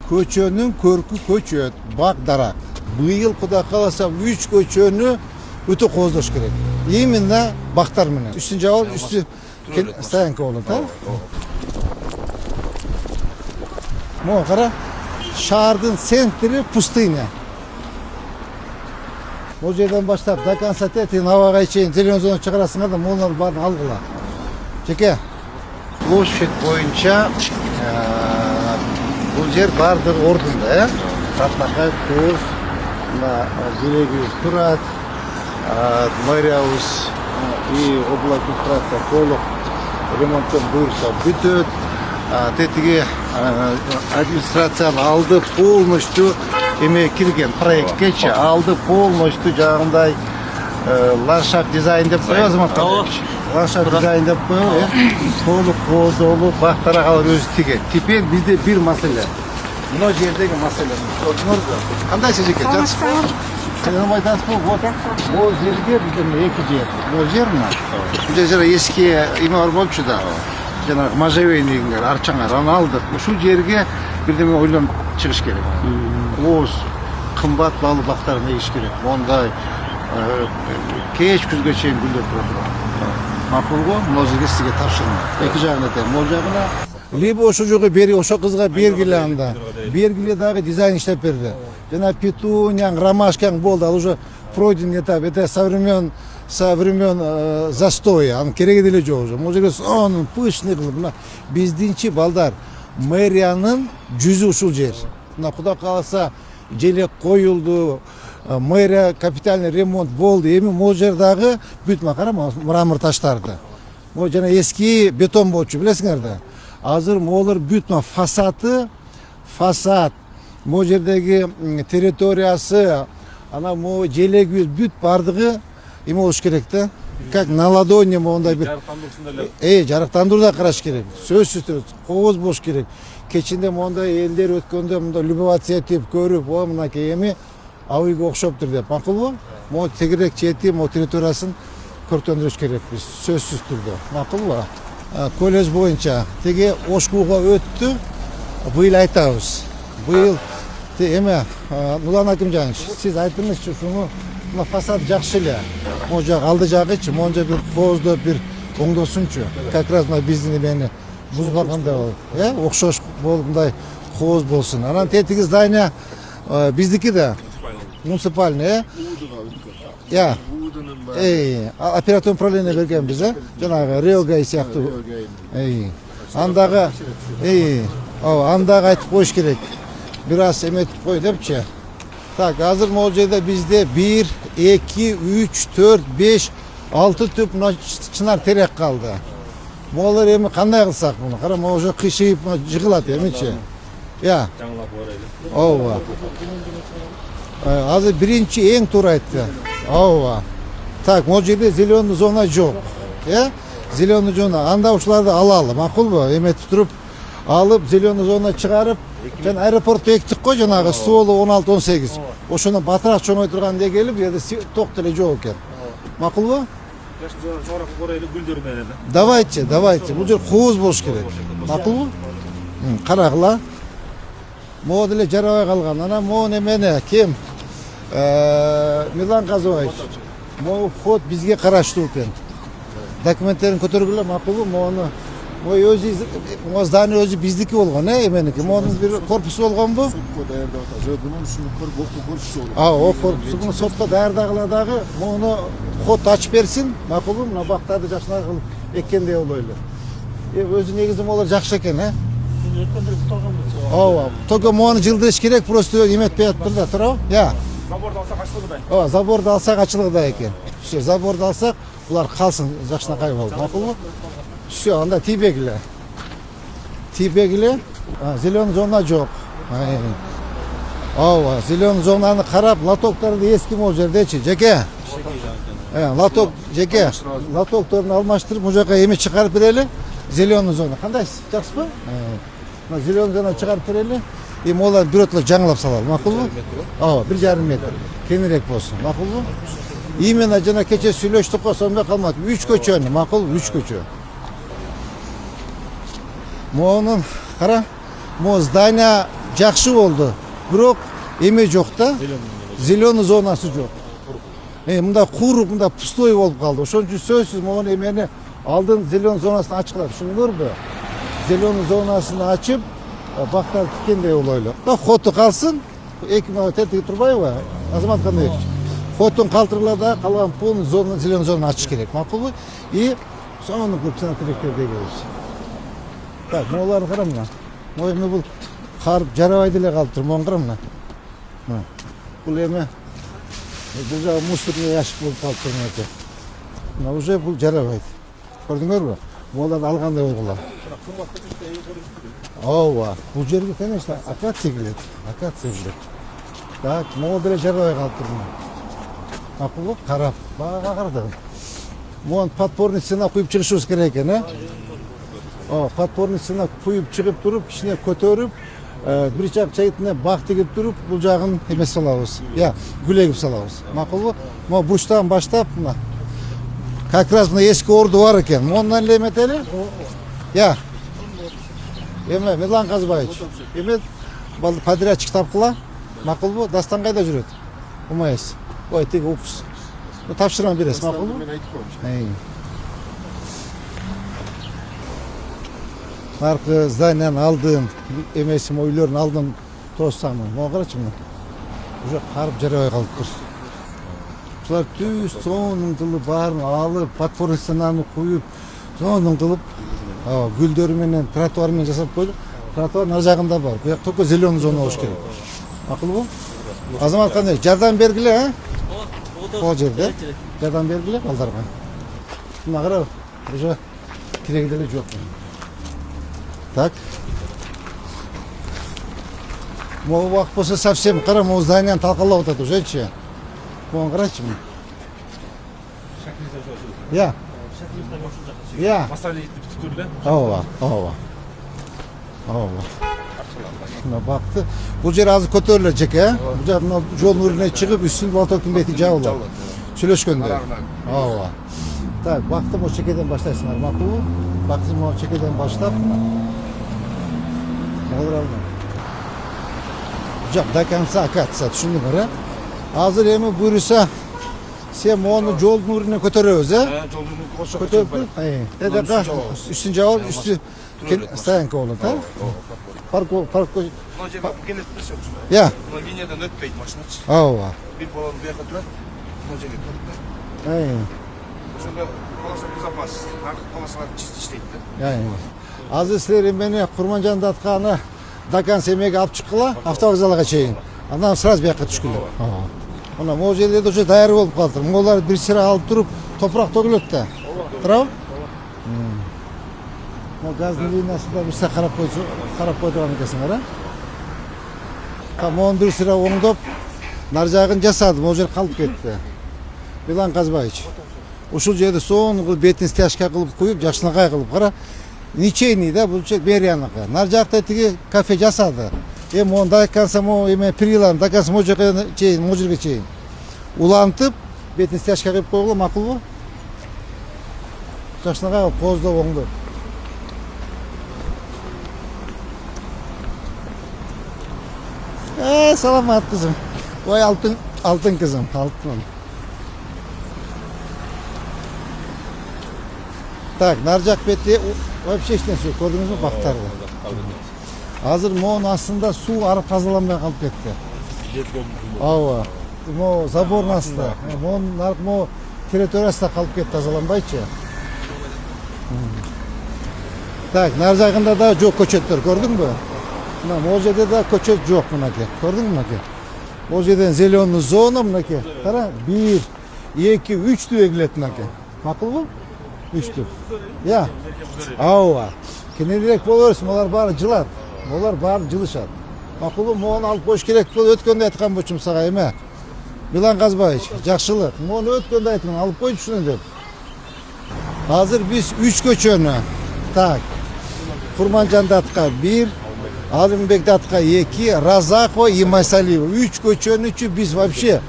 Көчөнүн көркү көчөт, бак дарак. Быйыл Кудай кааласа 3 көчөнү өтө кооздош керек. Именно бактар менен. Үстүн жабылып, үстү стоянка болот, а? Мо кара. Шаардын центри пустыня. Бул жерден баштап до конца тетин абага чейин зеленый зона чыгарасыңар да монун баарын алгыла. Жеке. Площадь боюнча бул жер баардык ордунда, Татнакай көз, Желегибиз турат, мэриябыз и облак инфраструктура толук ремонттон буюрса бүтөт. Тетиги администрацияны алды полностью эме кирген проекткечи алды полностью жагындай ландшафт дизайн деп коебуз. Ландшафт дизайн деп коебуз. Толук кооздоолуу бактара калып өзү тиген. Теперь бизде бир маселе. Мына жердеги маселе. Кандай жеке жатышпайбы? Сен айтасызбы? Вот бул жерге биздин эки жер. Бул жер мына. Бул жер эски эме бар болчу да. Жанагы можжевельнийлер арчаңар аны алдык. Ушул жерге бирдеме ойлонуп чыгыш керек. Оз кымбат баалуу бактарын эгиш керек. Мондай кеч күзгө чейин гүлдөр турат. Макулго, могу жерге сизге тапшырма. Эки жагына да, могу жагына либо ошол жогу бери, ошол кызга бергиле анда. Бергиле дагы дизайн иштеп берди. Жана петуняң, ромашкаң болду. Ал уже пройден этап. Это со времен застоя, анын кереги деле жок уже. Могу жерге сонун пышный кылып, мына биздинчи балдар мэриянын жүзү ушул жер. Мына Кудай кааласа желек коюлду, мэрия капитальный ремонт болду. Эми могу жердагы бүт макара мрамор таштарды. Могу жана эски бетон болчу, билесиңер да. Азыр могулар бүт фасад, могу жердеги территориясы, ана могу желеги бүт бардыгы эме болуш керек да. Как на ладони мондай бир жарыктандыруу да караш керек. Сөзсүз түрдө кооз болуш керек. Кечинде мондай элдер өткөндө мындай любоваться этип көрүп, мынакей эми абыйга окшоптур деп. Макулбу? Могу тегерек чети, могу территориясын көрктөндүрүш керекпиз. Сөзсүз түрдө. Макулбу? Колледж боюнча теге Ошкууга өттү. Быйыл айтабыз. Быйыл эме Нурлан Акимжанович, сиз айтыңызчы, ушуну мына фасад жакшы эле. Могу жак алды жагычы, монча бир кооздоп бир оңдосунчу. Как раз мына биздин эмени бузбагандай болуп, окшош болуп мындай кооз болсун. Анан тетиги здание биздики да. Муниципальный, оперативный управление бергенбиз, жанагы Реогай сыяктуу. Андагы айтып коюш керек. Бир аз эметип кой депчи. Так, азыр могу жерде бизде 1, 2, 3, 4, 5, 6 түп чынар терек калды. Моголор эми кандай кылсак муну? Кара, могу уже кыйшыйып жыгылат эмичи. Жаңылап барайлы. Ооба. Азыр биринчи эң туура айтты. Ооба. Так, могу жерде зеленый зона жок. Зеленый зона. Анда ушуларды алалы, макулбу? Эметип туруп алып, зеленый зона чыгарып, жана аэропортто эктик го, жанагы стволу 16-18. Ошону батыраак чоңойтурган келип, жерде ток деле жок экен. Макулбу? Жогору корайлы гүлдөр менен. Давайте. Бул жер кооз болуш керек. Макулбу? Карагыла. Могу деле жарабай калган. Анан могу эмени ким? Милан Казович. Могу вход бизге караштуу экен. Документтерин көтөргүлө, макулбу? Могуну Могу здание өзү биздики болгон, эменики. Могунун бир корпусу болгонбу? Сотко даярдагыла. Корпусу сотко даярдагыла дагы могуну вход ачып берсин, макулбу? Мына бактарды жакшынакай кылып эккендей болойлу. Өзү негизи могулар жакшы экен, Ооба. Только могуну жылдырыш керек, просто эметпей атыптыр да, туурабы? Заборду алсак ачылгыдай. Заборду алсак ачылгыдай экен. Все, заборду алсак, булар калсын жакшынакай болуп, макулбу? Все, анда тийбегиле. Зеленый зона жок. Ооба, зеленый зонаны карап, лотоктарды эски могу жердечи, жеке. Лотокторун алмаштырып, бул жака эме чыгарып берели. Зеленый зона. Кандайсыз? Жакшысызбы? Зеленый зона чыгарып берели. Эми олар бирөтлөк жаңылап салалы, макулбу? 1,5 метр. Кеңирээк болсун, макулбу? Именно жана кече сүйлөштүк го, сонда калмады. 3 көчөнү, макул, 3 көчө. Могунун кара, могу здание жакшы болду. Бирок эме жок да. Зеленый зонасы жок. Мында куруп, мында пустой болуп калды. Ошон үчүн сөзсүз могу эмени алдын зеленый зонасын ачкылап, түшүндүңөрбү? Зеленый зонасын ачып, бактар тиккендей болойлу. Хоту калсын, эки мына тетиги турбайбы? Азамат Кандыевич. Хотун калтыргыла да калган полный зона, зеленый зонаны ачыш керек. Макулбу? И сонун көпчүлүк тилектерди келебиз. Так, могуларды кара мына. Могу эми бул карып жарабай деле калып тур. Могу кара мына. Бул эми бул жагы мусорный ящик болуп калып тур экен. Мына уже бул жарабайт. Көрдүңөрбү? Могуларды алгандай болгула. Ооба, бул жерге конечно акация келет. Акация келет. Так, могу деле жарабай калып тур. Макулбу? Карап, бага кардыгым. Могу подпорный стена куюп чыгышыбыз керек экен, подпорный стена куюп чыгып туруп, кичине көтөрүп, бир жак чайтына бак тигип туруп, бул жагын эмес салабыз. Гүл эгип салабыз. Макулбу? Могу бурчтан баштап мына. Как раз мына эски орду бар экен. Мондан эле эметели? Эме Мирлан Казбаевич. Эме подрядчик тапкыла. Макулбу? Дастан кайда жүрөт? Умайсыз. Ой, тиги упс. Тапшырма бересиз, макулбу? Мен айтып коеюмчу. Наркы зданиянын алдын, эмесим үйлөрдүн алдын тоссам, могу карачы мына. Уже карып жарабай калыптыр. Булар түз сонун кылып баарын алып, подпорный стенаны куюп, сонун кылып, гүлдөр менен, тротуар менен жасап койду. Тротуар нар жагында бар. Буяк только зеленый зона болуш керек. Макулбу? Азамат кандай? Жардам бергиле, Ол жерде жардам бергиле балдарга. Мына кара, уже кереги деле жок. Так. Могу убакыт болсо совсем кара, могу зданияны талкалап атат ужечи. Могу карачы. Маселе бүтүп эле. Ооба. Мына бакты. Бул жер азыр көтөрүлө жеке, Бул жер мына жолдун үрүнө чыгып, үстүн балtoктун бети жабылат. Сүйлөшкөндө. Ооба. Так, бакты могу чекеден баштайсыңар, макулбу? Бакты могу чекеден баштап. Жок, до конца акация, түшүндүңөр, Азыр эми буюрса, сен мону жолдун үрүнө көтөрөбүз, Жолдун кошо көтөрүп, үстүн жабып, үстү стоянка болот, паркко. Мына жерге келет берсе ушундай. Мына линиядан өтпөйт машиначы. Ооба. Бир баланы буяка турат, мына жерге турат. Ошондо полоса безопасность, полосалар чисто иштейт да. Азыр силер эмени Курманжан датканы до конца эмеге алып чыккыла, автовокзалга чейин. Андан сразу бияка түшкүлө. Мына могу жерлерде уже даяр болуп калыптыр. Могулар бир сыра алып туруп, топурак төгүлөт да. Туурабы? Могу газдын линиясында бир сыра карап кой турган экенсиңер, Могу бир сыра оңдоп, нар жагын жасады, могу жер калып кетти. Мирлан Казбаевич. Ушул жерде сонун кылып бетин стяжка кылып коюп, жакшынакай кылып кара. Ничейный да, бул жер Берияныкы. Нар жакта тиги кафе жасады. Эми он до конца эме перилам, до конца могу жерге чейин улантып, бетин стяжка кылып койгула, макулбу? Жакшынакай кылып кооздоп оңдоп. Саламат кызым. Ой, алтын кызым, алтын. Так, нар жак бетте вообще эч нерсе жок, көрдүңүзбү бактарды? Азыр моунун астында суу арып тазаланбай калып кетти. Ооба. Могу забордун астында, могу территориясында калып кетти, тазаланбайчы. Так, нар жагында да жок көчөттөр, көрдүңбү? Мына могу жерде да көчөт жок, мынакей. Көрдүңбү мынакей? Могу жерден зеленый зона, мынакей. Кара, 1, 2, 3 түбө келет мынакей. Макулбу? 3 түп. Ооба. Кененирээк боло берсин, алар баары жылат. Олар баары жылышат. Макулбу, могуну алып коюш керек болуп өткөндө айткан болчумун сага эме. Мирлан Казбаевич, жакшылык. Могуну өткөндө айттым, алып коюшсуң деп. Азыр биз 3 көчөнү. Так. Курманжан датка 1, Алымбек датка 2, Разакова и Майсалиева. 3 көчөнүчү биз вообще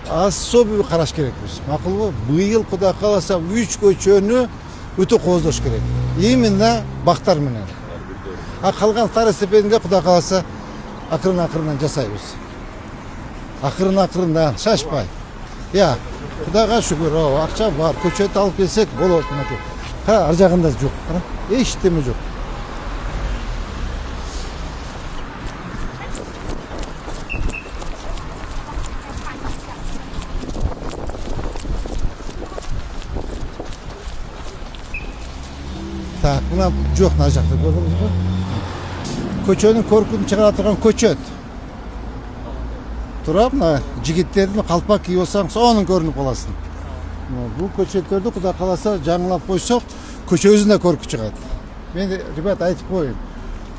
особый караш керекпиз. Макулбу, быйыл Кудай кааласа 3 көчөнү өтө кооздош керек. Именно бактар менен. Kalgan старостепенге Құда қаласа akırın жасайбыз. Akırın şaşpay. Ya Құдайға şükür, акча бар, көчөт алып келсек болот. Ар жагында жок. Эчтеме жок. Так, мына жок мына жакта көрдүңүзбү? Көчөнүн көркүн чыгара турган көчөт. Турап, мына жигиттердин калпак кийип алсаң, сонун көрүнүп каласың. Бул көчөттөрдү Кудай кааласа жаңылап койсок, көчөбүздүн да көркү чыгат. Мен ребят айтып коеюн.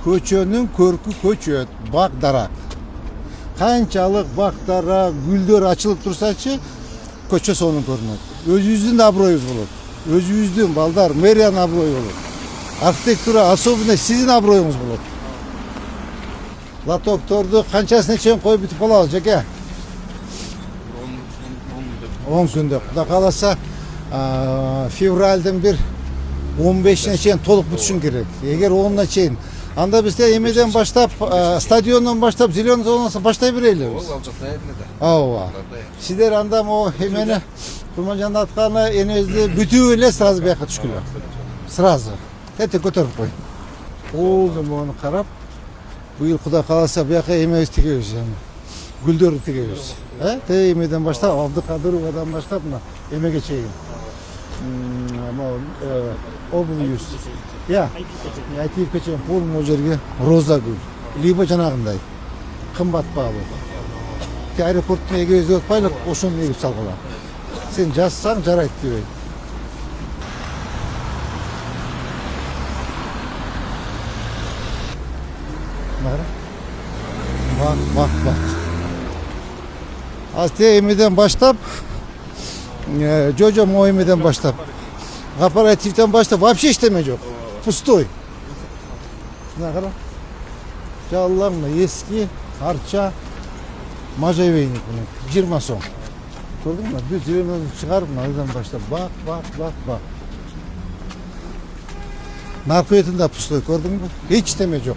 Көчөнүн көркү көчөт, бак дарак. Канчалык бак дарак, гүлдөр ачылып турсачы, көчө сонун көрүнөт. Өзүбүздүн да аброюбуз болот. Өзүбүздүн балдар, мэриянын аброю болот. Архитектура, особенно сиздин аброюңуз болот. Лотокторду канчасына чейин коюп бүтүп калабыз, жеке? 10 күндө. Кудай кааласа, февралдын 15-ине чейин толук бүтүшүн керек. Эгер 10-на чейин, анда бизде эмеден баштап, стадиондон баштап, зеленый зонасынан баштай берели биз. Ал жакта эмеде. Ооба. Сиздер анда могу эмени Курманжан атканы энебизди бүтүп эле сразу бияка түшкүлө. Сразу. Тете көтөрүп кой. Болду мону карап, быйыл Кудай кааласа бияка эмебиз тигебиз. Гүлдөрдү тигебиз. Те эмеден баштап, Абдыкадыровадан баштап мына эмеге чейин. Обул юз. Я, айтып чейин пол могу жерге роза гүл. Либо жанагындай. Кымбат баалуу. Те аэропорттун эгебиз өтпайлык, ошону эгип салгыла. Sen жазсаң жарайт дебей. Bak. Az te emiden başlap, Jojo o emiden başlap. Kooperatiften başlap, вообще işleme yok. Pustoy. Ne kadar? Çallanma, eski, harça, majaveynik bunu. 20 son. Gördün mü? Bir cebimden çıkarıp nereden başla. Bak. Narkoyetinde pustoy gördün mü? Hiç deme yok.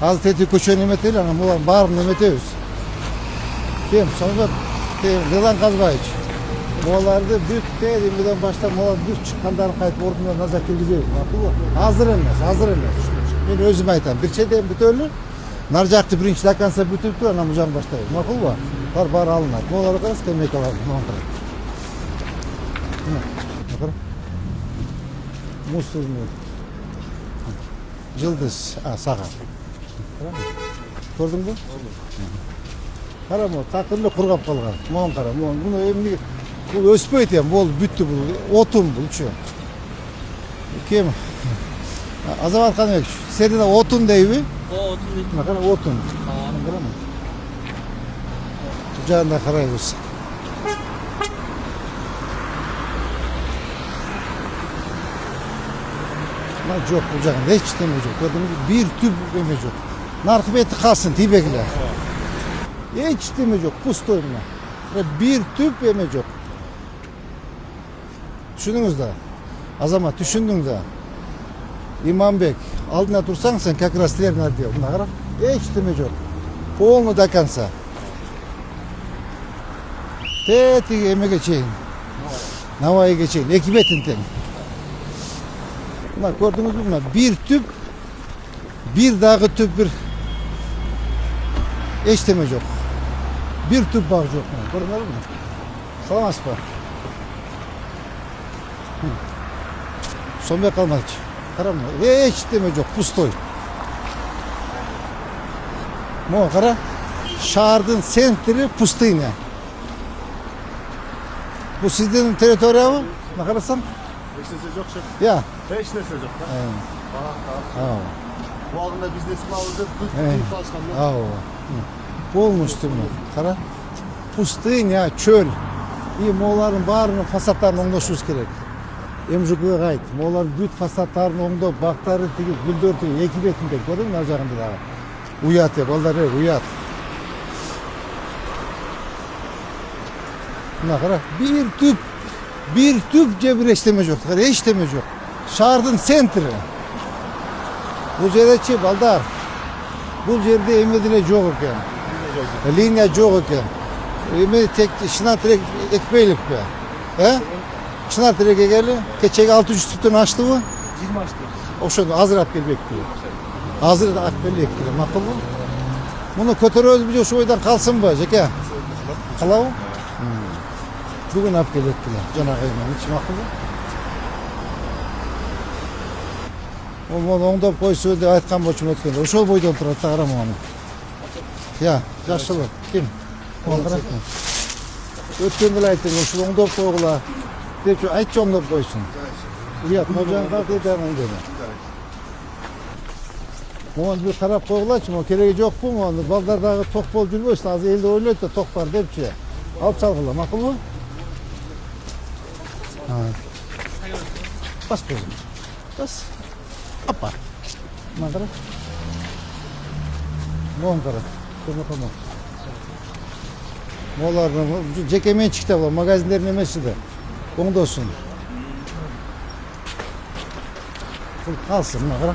Az teti köşe nimet değil ama bu bar nimet eviz. Dem sonra yılan kazbayıç. Moğollarda büyük dediğimden başta moğol büyük çıkanların kayıp ordundan nazar kirgizeyiz. Hazır emez. Ben özüm aytam. Bir şey deyim bütölü. Narcaktı birinci lakansa bütüp dur anam ucan başlayır. Makul var. Bar alınır. Moğollara karşı demek alalım. Musul mu? Yıldız. Sağa. Gördün mü? Kara mı? Takımda kurgap kalgan. Moğon kara. Bunu emni bu öspeyt yani. Bu büttü bu. Otun bu. Şu. Kim? Azamat kanıyak. Senin de otun deyivi. O otun değil. Ne kadar otun. Kara mı? Kucağında karayız. Yok kucağında hiç demeyecek. Gördüğünüz bir tüp demeyecek. Narkıbeti kalsın tibekler. Hiç demeyecek. Pustoyumla. Bir tüp demeyecek. Düşündünüz de. Azamat düşündün de. İmam Bek aldığına dursan sen kakrastirler diyor. Buna kadar hiç demeyecek. Polnu dakansa. Teti eme geçeyim. Navaya geçeyim. Ekibetin tem. Buna gördünüz mü? Bir tüp, bir dağı tüp bir eşleme yok. Bir tüp bağ yok. Gördünüz mü? Salam aspa. Son bir kalmadı. Karam mı? Eşleme yok. Pustoy. Mo kara. Şehrin sentri pustine. Bu sizin teritoriya mı? Ne kararsan? Hiç nesi yok şef. Ya. Hiç nesi yok. Tamam. Bu alanda biznesini alacak. Evet. Büyük başkanlar. Olmuştur mu? Kara. Pustыня, çöl. И Moğolların barının fasatlarını oңдошубуз керек. Emjukluğa gayet. Moğolların büyük fasatlarını oңдоп, baktары tigip, gülдөр tigip, eki betinde gördün mü? Narjağında dağı. Uyat ya, ballar uyat. Buna kara. Bir tüp cebireşleme yok. Hiç deme yok. Şehrin sentri. Bu жерде балдар. Бұл жерде емедіне жоқ екен. Линия жоқ екен. Еме тек шынар тірек екпейлік бе? Шынар тірек екелі. Кечеге 600 түптен ашты ғой? 20 açtı. Ошоны азыр алып келбек дейі. Азыр алып келбек дейі. Мақыл ғой? Мұны көтерөбүз бе ошо ойдан қалсын ба, жеке? Қалау? Бүгін алып келбек дейі. Жанағы аймен. Ич мақыл ғой? Оны оңдап қойсы деп айтқан болчум өткенде. Ошол бойдан тұрады, қарама оны. Я, жашылы. Ким? Оны қаратма. Өткенде айттың, ошол оңдап қойғыла. Деп айтшы оңдап қойсын. Уят, можан қалт етемін деді. Оны бір қарап қойғылачы, оны керегі жоқ бұл, оны балдардағы тоқ болып жүрбөсін, аз елді ойлайды да тоқ бар депші. Алып салғыла, мақыл бұл? Бас көзім. Бас. Апа. Мына қара. Моғын қара. Көмі қама. Молардың жеке меншікте бұл, магазиндерін емес жеді. Оңдосын. Бұл қалсын, мына қара.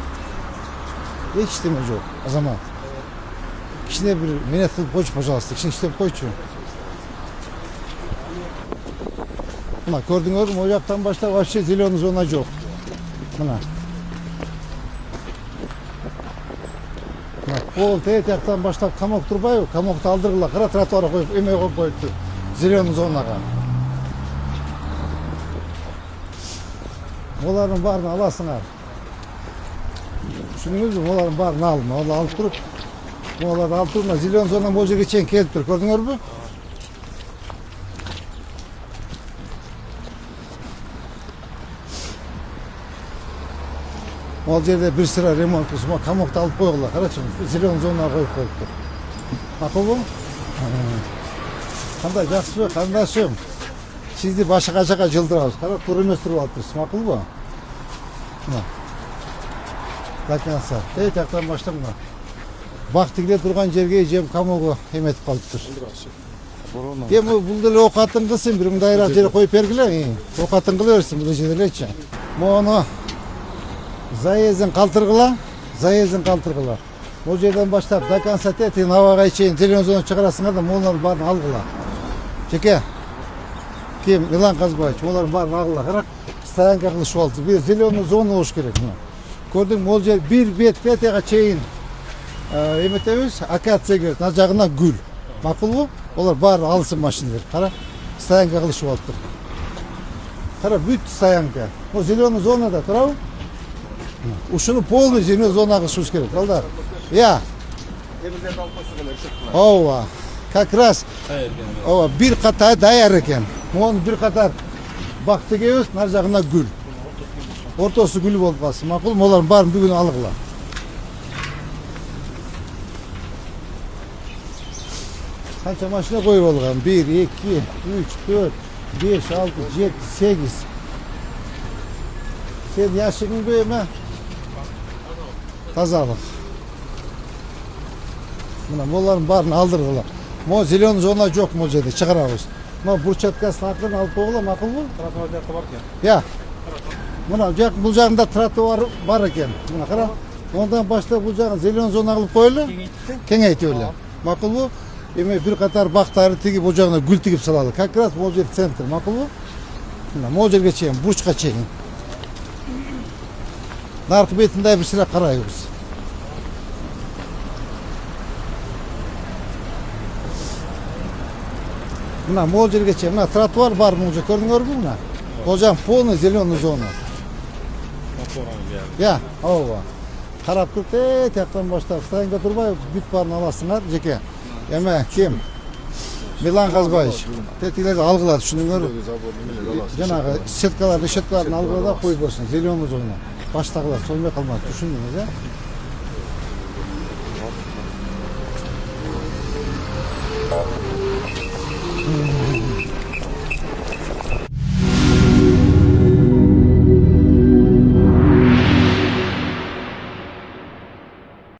Ештеме жоқ, азамат. Кішіне бір минет қылып қойшы, пожалуйста. Кішіне іштеп қойшы. Мына, көрдіңдер ме, о жақтан баштап вообще зеленый зона жоқ. Мына. Ол тет жақтан баштап камок тұрбай, камокты алдырғыла, қара тротуара қойып, емей қойып қойыпты. Зеленый зонаға. Олардың барын аласыңар. Düşündünüz mü? Олардың барын алма. Олар алып тұрып, оларды алып тұрма. Зеленый зона бұл жерге чейін келіп тұр. Көрдіңдер бі? Ол жерде бір sıra ремонт қылсыма камокты алып қойғыла. Қарачы, зеленый зонаға қойып қойып тұр. Мақыл бұл? Қандай жақсы бі, қандашым. Сізді башы қашаға жылдырауыз. Қара, тұр емес тұрып алып тұрсыз. Мақыл бұл? Даканса. Тей тақтан баштап мына. Бақтыгіле тұрған жерге жем камоғы еметіп қалып тұр. Ем бұл ділі оқатын қылсын, бір мұндайырақ жерге қойып бергіле. Оқатын қылы өрсін, бұл жерлеречі. Мұны заезін қалтырғыла, Ол жерден баштап даканса тетін аваға шейін зелен зона шығарасыңар да моларын барын алғыла. Жеке, кем Илан Қазбаевич, олардың барын алғыла. Қарақ, стоянка қылыш олды. Bir зеленый зона олыш керек. Көрдің, ол жер бір бет петеға чейін еметеміз, акация көрді, на жағына гүл. Мақыл бұл, олар бары алсын машинелер. Қара, стоянка қылыш олды. Қара, бүт стоянка. Ол зеленый зонада тұрау. Ушыны полный зеленый зонаға шуш керек, қалдар. Я. Demirlerden alıp koysun öyle ışıkla. Ова, как раз. Ова, bir қатар даяр екен. Оның bir қатар бақты кебіз, нар жағына гүл. Ортасы гүл болып қалсын. Мақұл, олардың барын бүгін алғыла. Қанша машина қойып алған? 1, 2, 3, 4, 5, 6, 7, 8. Сен яшығың бе ме? Тазалық. Мына, олардың барын алдырғыла. Мо зеленый зона жоқ мо жерде, шығарауыз. Мо бурчаткасын артын алып қойғыла, мақыл бұл? Тротуар жақта бар екен. Я. Мына, бұл жағында тротуар бар екен. Мына, қара. Ондан баштап бұл жағын зеленый зона қылып қойылы. Кеңейті өлі. Мақыл бұл? Еме бір қатар бақтары тегіп, бұл жағына гүл тегіп салады. Как раз бұл жер центр. Мақыл бұл? Мына, мо жерге чейін, бурчқа чейін. Нарқы бетінде бір sıra қарайыз. Мына, мол жерге чейін. Мына, тротуар бар мұл жер. Көрдіңдер бі мына? Ол жағын полный зеленый зона. Я, ова. Қарап көрді, тияқтан баштап. Стайынға тұрбай, бүт барын аласыңар, жеке. Еме, кем? Илан Қазбаевич. Тетілерді алғылады, шыныңыр. Жаңағы сеткаларды алғылады, қойып болсын. Зеленый зона. Баштағылар, солмай қалмады. Düşündünüz,